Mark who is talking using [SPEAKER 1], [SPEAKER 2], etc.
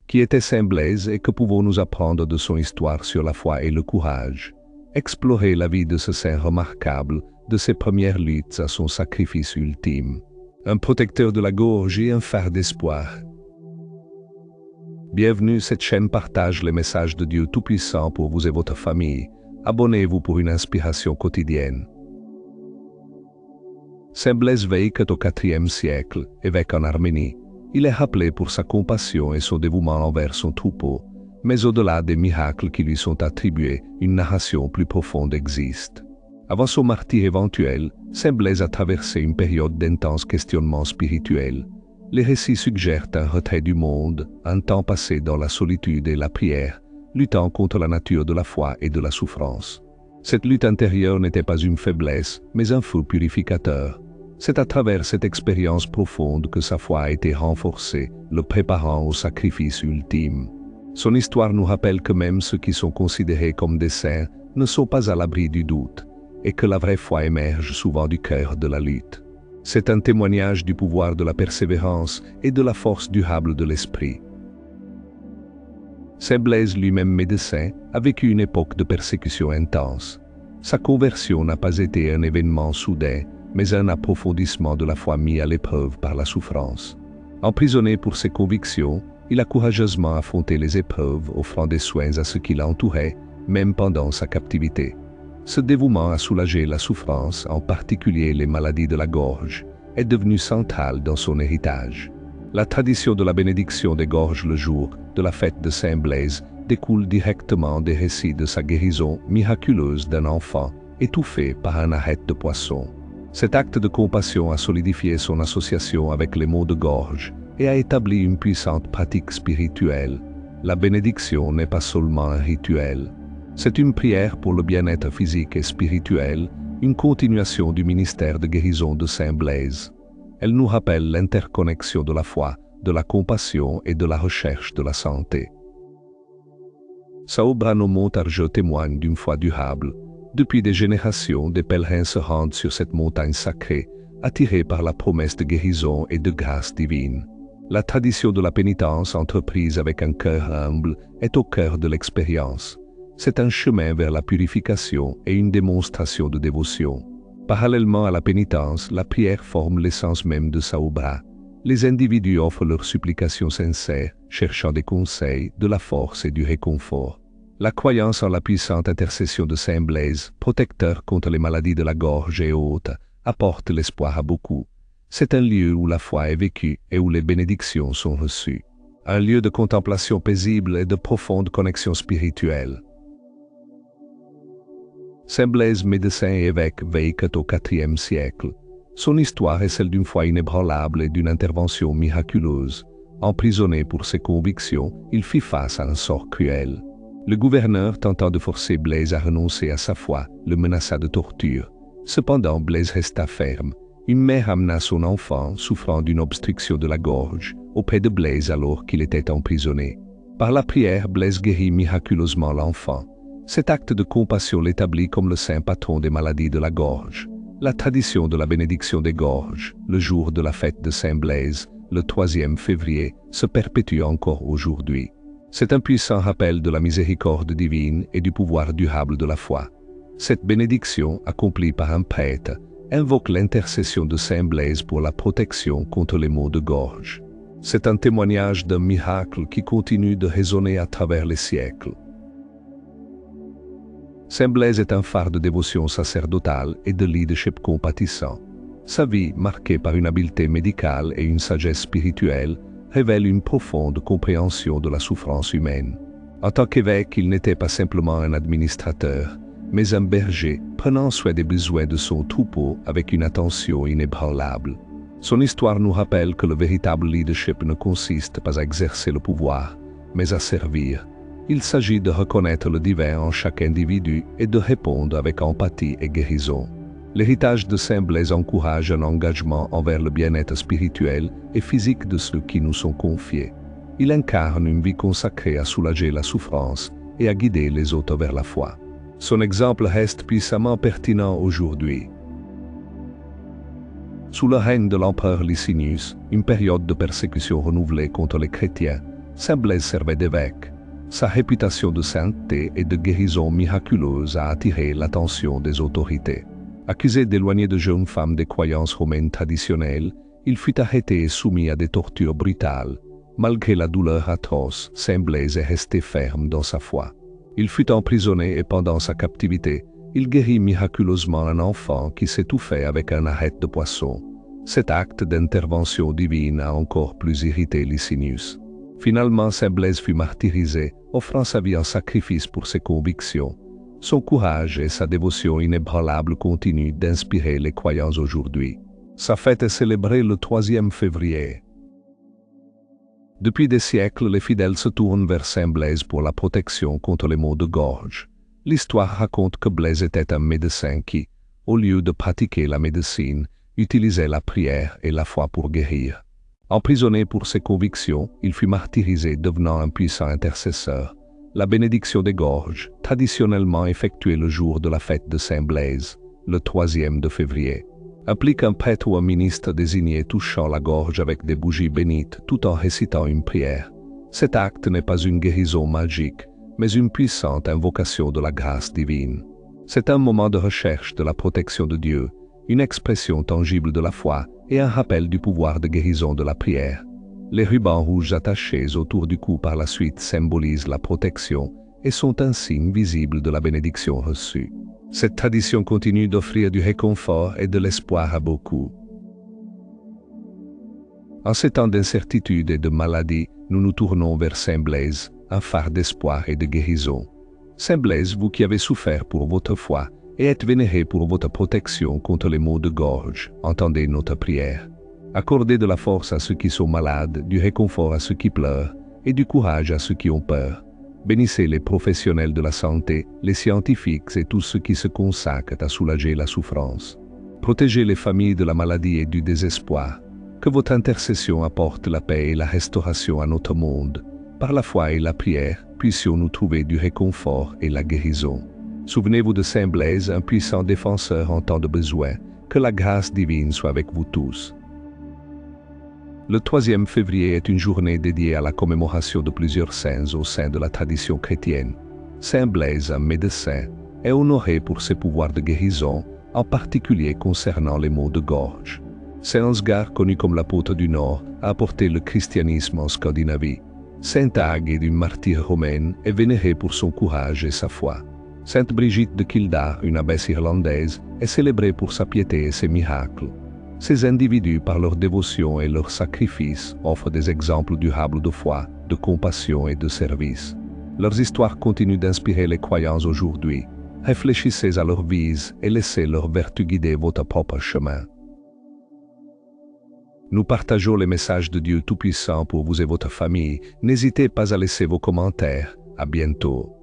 [SPEAKER 1] Qui était Saint Blaise et que pouvons-nous apprendre de son histoire sur la foi et le courage? Explorer la vie de ce saint remarquable, de ses premières luttes à son sacrifice ultime. Un protecteur de la gorge et un phare d'espoir. Bienvenue, cette chaîne partage les messages de Dieu Tout-Puissant pour vous et votre famille. Abonnez-vous pour une inspiration quotidienne. Saint Blaise vécut au IVe siècle, évêque en Arménie. Il est rappelé pour sa compassion et son dévouement envers son troupeau, mais au-delà des miracles qui lui sont attribués, une narration plus profonde existe. Avant son martyre éventuel, Saint Blaise a traversé une période d'intenses questionnements spirituels. Les récits suggèrent un retrait du monde, un temps passé dans la solitude et la prière, luttant contre la nature de la foi et de la souffrance. Cette lutte intérieure n'était pas une faiblesse, mais un feu purificateur. C'est à travers cette expérience profonde que sa foi a été renforcée, le préparant au sacrifice ultime. Son histoire nous rappelle que même ceux qui sont considérés comme des saints ne sont pas à l'abri du doute, et que la vraie foi émerge souvent du cœur de la lutte. C'est un témoignage du pouvoir de la persévérance et de la force durable de l'esprit. Saint Blaise, lui-même médecin, a vécu une époque de persécution intense. Sa conversion n'a pas été un événement soudain, mais un approfondissement de la foi mis à l'épreuve par la souffrance. Emprisonné pour ses convictions, il a courageusement affronté les épreuves, offrant des soins à ceux qui l'entouraient, même pendant sa captivité. Ce dévouement a soulagé la souffrance, en particulier les maladies de la gorge, est devenu central dans son héritage. La tradition de la bénédiction des gorges le jour de la fête de Saint Blaise découle directement des récits de sa guérison miraculeuse d'un enfant étouffé par un arête de poisson. Cet acte de compassion a solidifié son association avec les maux de gorge et a établi une puissante pratique spirituelle. La bénédiction n'est pas seulement un rituel. C'est une prière pour le bien-être physique et spirituel, une continuation du ministère de guérison de Saint Blaise. Elle nous rappelle l'interconnexion de la foi, de la compassion et de la recherche de la santé. Saobrano Montargeux témoigne d'une foi durable. Depuis des générations, des pèlerins se rendent sur cette montagne sacrée, attirés par la promesse de guérison et de grâce divine. La tradition de la pénitence entreprise avec un cœur humble est au cœur de l'expérience. C'est un chemin vers la purification et une démonstration de dévotion. Parallèlement à la pénitence, la prière forme l'essence même de Saobra. Les individus offrent leurs supplications sincères, cherchant des conseils, de la force et du réconfort. La croyance en la puissante intercession de Saint Blaise, protecteur contre les maladies de la gorge et autres, apporte l'espoir à beaucoup. C'est un lieu où la foi est vécue et où les bénédictions sont reçues. Un lieu de contemplation paisible et de profonde connexion spirituelle. Saint Blaise, médecin et évêque, vécut au IVe siècle. Son histoire est celle d'une foi inébranlable et d'une intervention miraculeuse. Emprisonné pour ses convictions, il fit face à un sort cruel. Le gouverneur, tentant de forcer Blaise à renoncer à sa foi, le menaça de torture. Cependant, Blaise resta ferme. Une mère amena son enfant, souffrant d'une obstruction de la gorge, auprès de Blaise alors qu'il était emprisonné. Par la prière, Blaise guérit miraculeusement l'enfant. Cet acte de compassion l'établit comme le saint patron des maladies de la gorge. La tradition de la bénédiction des gorges, le jour de la fête de Saint Blaise, le 3e février, se perpétue encore aujourd'hui. C'est un puissant rappel de la miséricorde divine et du pouvoir durable de la foi. Cette bénédiction, accomplie par un prêtre, invoque l'intercession de Saint Blaise pour la protection contre les maux de gorge. C'est un témoignage d'un miracle qui continue de résonner à travers les siècles. Saint Blaise est un phare de dévotion sacerdotale et de leadership compatissant. Sa vie, marquée par une habileté médicale et une sagesse spirituelle, révèle une profonde compréhension de la souffrance humaine. En tant qu'évêque, il n'était pas simplement un administrateur, mais un berger, prenant soin des besoins de son troupeau avec une attention inébranlable. Son histoire nous rappelle que le véritable leadership ne consiste pas à exercer le pouvoir, mais à servir. Il s'agit de reconnaître le divin en chaque individu et de répondre avec empathie et guérison. L'héritage de Saint Blaise encourage un engagement envers le bien-être spirituel et physique de ceux qui nous sont confiés. Il incarne une vie consacrée à soulager la souffrance et à guider les autres vers la foi. Son exemple reste puissamment pertinent aujourd'hui. Sous le règne de l'empereur Licinius, une période de persécution renouvelée contre les chrétiens, Saint Blaise servait d'évêque. Sa réputation de sainteté et de guérison miraculeuse a attiré l'attention des autorités. Accusé d'éloigner de jeunes femmes des croyances romaines traditionnelles, il fut arrêté et soumis à des tortures brutales. Malgré la douleur atroce, Saint Blaise est resté ferme dans sa foi. Il fut emprisonné et pendant sa captivité, il guérit miraculeusement un enfant qui s'étouffait avec un arête de poisson. Cet acte d'intervention divine a encore plus irrité Licinius. Finalement, Saint Blaise fut martyrisé, offrant sa vie en sacrifice pour ses convictions. Son courage et sa dévotion inébranlable continuent d'inspirer les croyants aujourd'hui. Sa fête est célébrée le 3e février. Depuis des siècles, les fidèles se tournent vers Saint Blaise pour la protection contre les maux de gorge. L'histoire raconte que Blaise était un médecin qui, au lieu de pratiquer la médecine, utilisait la prière et la foi pour guérir. Emprisonné pour ses convictions, il fut martyrisé, devenant un puissant intercesseur. La bénédiction des gorges, traditionnellement effectuée le jour de la fête de Saint Blaise, le 3e de février, implique un prêtre ou un ministre désigné touchant la gorge avec des bougies bénites tout en récitant une prière. Cet acte n'est pas une guérison magique, mais une puissante invocation de la grâce divine. C'est un moment de recherche de la protection de Dieu, une expression tangible de la foi et un rappel du pouvoir de guérison de la prière. Les rubans rouges attachés autour du cou par la suite symbolisent la protection et sont un signe visible de la bénédiction reçue. Cette tradition continue d'offrir du réconfort et de l'espoir à beaucoup. En ces temps d'incertitude et de maladie, nous nous tournons vers Saint Blaise, un phare d'espoir et de guérison. Saint Blaise, vous qui avez souffert pour votre foi et êtes vénéré pour votre protection contre les maux de gorge, entendez notre prière. Accordez de la force à ceux qui sont malades, du réconfort à ceux qui pleurent et du courage à ceux qui ont peur. Bénissez les professionnels de la santé, les scientifiques et tous ceux qui se consacrent à soulager la souffrance. Protégez les familles de la maladie et du désespoir. Que votre intercession apporte la paix et la restauration à notre monde. Par la foi et la prière, puissions-nous trouver du réconfort et la guérison. Souvenez-vous de Saint Blaise, un puissant défenseur en temps de besoin. Que la grâce divine soit avec vous tous. Le 3e février est une journée dédiée à la commémoration de plusieurs saints au sein de la tradition chrétienne. Saint Blaise, un médecin, est honoré pour ses pouvoirs de guérison, en particulier concernant les maux de gorge. Saint Osgar, connu comme l'apôtre du Nord, a apporté le christianisme en Scandinavie. Sainte Ague, une martyre romaine, est vénérée pour son courage et sa foi. Sainte Brigitte de Kildare, une abbesse irlandaise, est célébrée pour sa piété et ses miracles. Ces individus, par leur dévotion et leur sacrifice, offrent des exemples durables de foi, de compassion et de service. Leurs histoires continuent d'inspirer les croyants aujourd'hui. Réfléchissez à leur vie et laissez leur vertu guider votre propre chemin. Nous partageons les messages de Dieu Tout-Puissant pour vous et votre famille. N'hésitez pas à laisser vos commentaires. À bientôt.